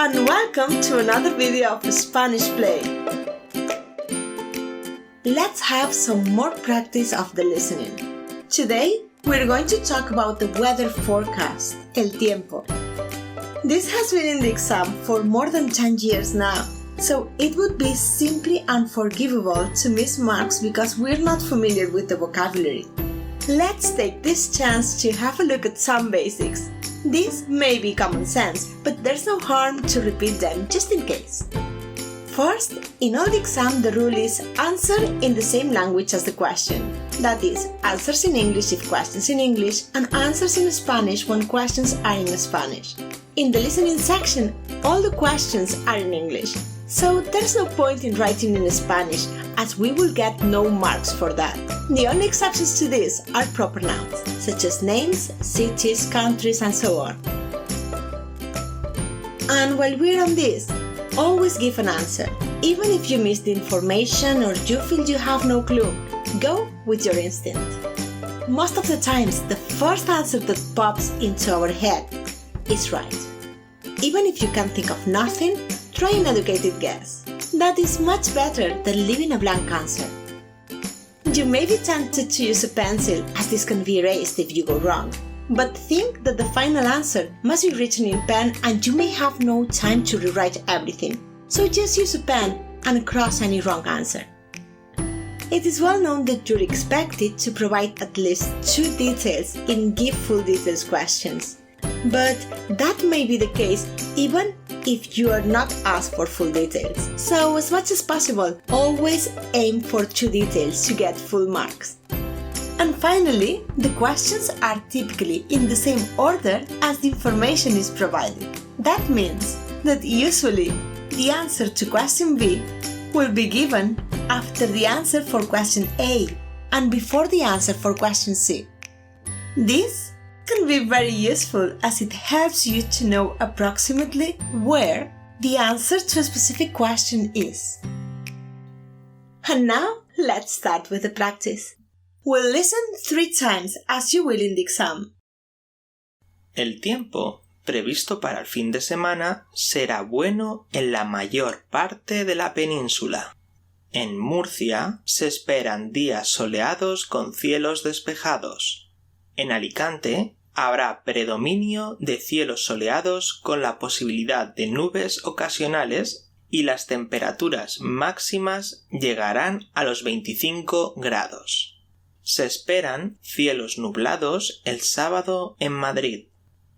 and welcome to another video of Spanish Play. Let's have some more practice of the listening. Today, we're going to talk about the weather forecast, el tiempo. This has been in the exam for more than 10 years now, so it would be simply unforgivable to miss marks because we're not familiar with the vocabulary. Let's take this chance to have a look at some basics. This may be common sense, but there's no harm to repeat them just in case. First, in all the exam the rule is answer in the same language as the question. That is, answers in English if questions in English and answers in Spanish when questions are in Spanish. In the listening section, all the questions are in English, so there's no point in writing in Spanish as we will get no marks for that. The only exceptions to this are proper nouns, such as names, cities, countries, and so on. And while we're on this, always give an answer. Even if you miss the information or you feel you have no clue, go with your instinct. Most of the times, the first answer that pops into our head is right. Even if you can't think of nothing, try an educated guess. That is much better than leaving a blank answer. You may be tempted to use a pencil as this can be erased if you go wrong, but think that the final answer must be written in pen and you may have no time to rewrite everything, so just use a pen and cross any wrong answer. It is well known that you're expected to provide at least 2 details in give full details questions. But that may be the case even if you are not asked for full details. So as much as possible, always aim for 2 details to get full marks. And finally, the questions are typically in the same order as the information is provided. That means that usually the answer to question B will be given after the answer for question A and before the answer for question C. This can be very useful as it helps you to know approximately where the answer to a specific question is. And now, let's start with the practice. We'll listen 3 times as you will in the exam. El tiempo previsto para el fin de semana será bueno en la mayor parte de la península. En Murcia se esperan días soleados con cielos despejados. En Alicante habrá predominio de cielos soleados con la posibilidad de nubes ocasionales y las temperaturas máximas llegarán a los 25 grados. Se esperan cielos nublados el sábado en Madrid,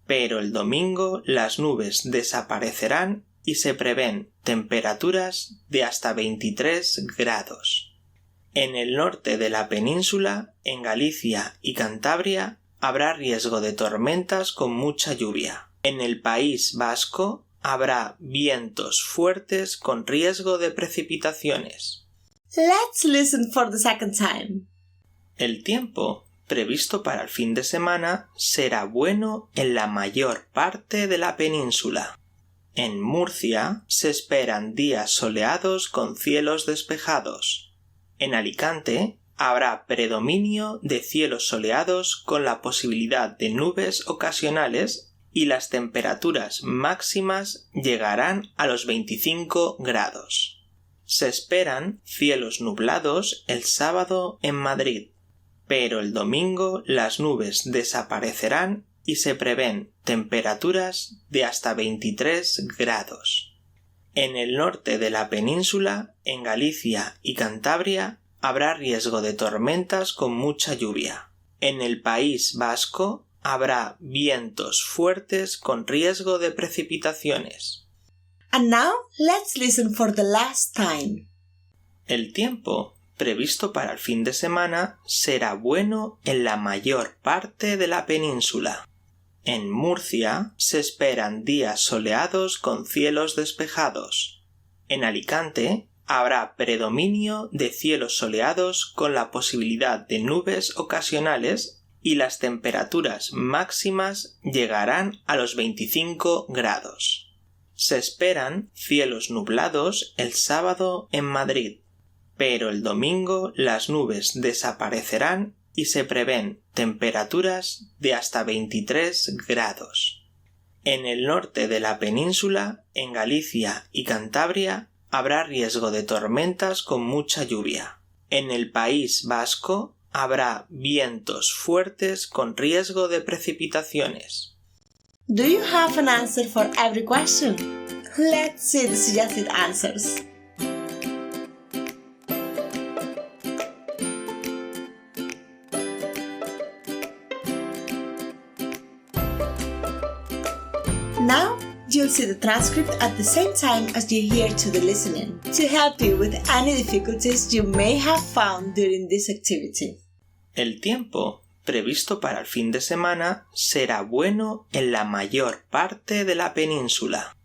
pero el domingo las nubes desaparecerán y se prevén temperaturas de hasta 23 grados. En el norte de la península, en Galicia y Cantabria, habrá riesgo de tormentas con mucha lluvia. En el País Vasco habrá vientos fuertes con riesgo de precipitaciones. Let's listen for the second time. El tiempo previsto para el fin de semana será bueno en la mayor parte de la península. En Murcia se esperan días soleados con cielos despejados. En Alicante habrá predominio de cielos soleados con la posibilidad de nubes ocasionales y las temperaturas máximas llegarán a los 25 grados. Se esperan cielos nublados el sábado en Madrid, pero el domingo las nubes desaparecerán y se prevén temperaturas de hasta 23 grados. En el norte de la península, en Galicia y Cantabria, habrá riesgo de tormentas con mucha lluvia. En el País Vasco habrá vientos fuertes con riesgo de precipitaciones. And now, let's listen for the last time. El tiempo previsto para el fin de semana será bueno en la mayor parte de la península. En Murcia se esperan días soleados con cielos despejados. En Alicante habrá predominio de cielos soleados con la posibilidad de nubes ocasionales y las temperaturas máximas llegarán a los 25 grados. Se esperan cielos nublados el sábado en Madrid, pero el domingo las nubes desaparecerán y se prevén temperaturas de hasta 23 grados. En el norte de la península, en Galicia y Cantabria, habrá riesgo de tormentas con mucha lluvia. En el País Vasco habrá vientos fuertes con riesgo de precipitaciones. Do you have an answer for every question? Let's see the suggested answers. Now, you'll see the transcript at the same time as you hear to the listening to help you with any difficulties you may have found during this activity. El tiempo previsto para el fin de semana será bueno en la mayor parte de la península.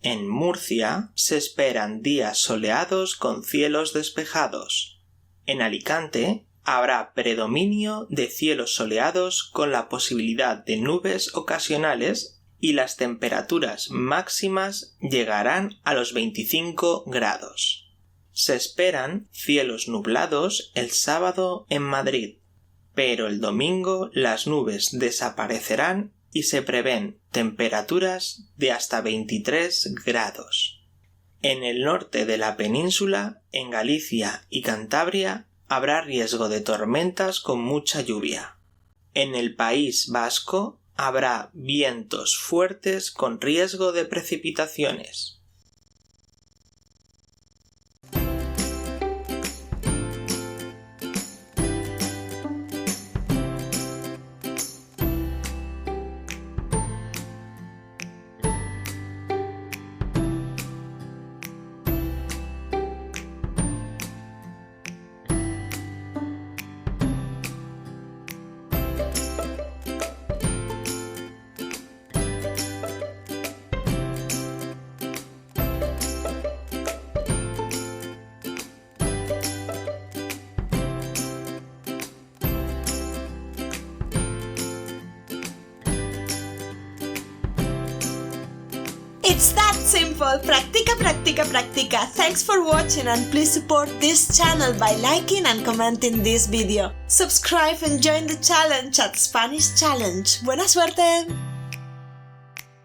En Murcia se esperan días soleados con cielos despejados. En Alicante habrá predominio de cielos soleados con la posibilidad de nubes ocasionales y las temperaturas máximas llegarán a los 25 grados. Se esperan cielos nublados el sábado en Madrid, pero el domingo las nubes desaparecerán y se prevén temperaturas de hasta 23 grados. En el norte de la península, en Galicia y Cantabria, habrá riesgo de tormentas con mucha lluvia. En el País Vasco habrá vientos fuertes con riesgo de precipitaciones. It's that simple! Practica, practica, practica! Thanks for watching and please support this channel by liking and commenting this video. Subscribe and join the challenge at Spanish Challenge. ¡Buena suerte!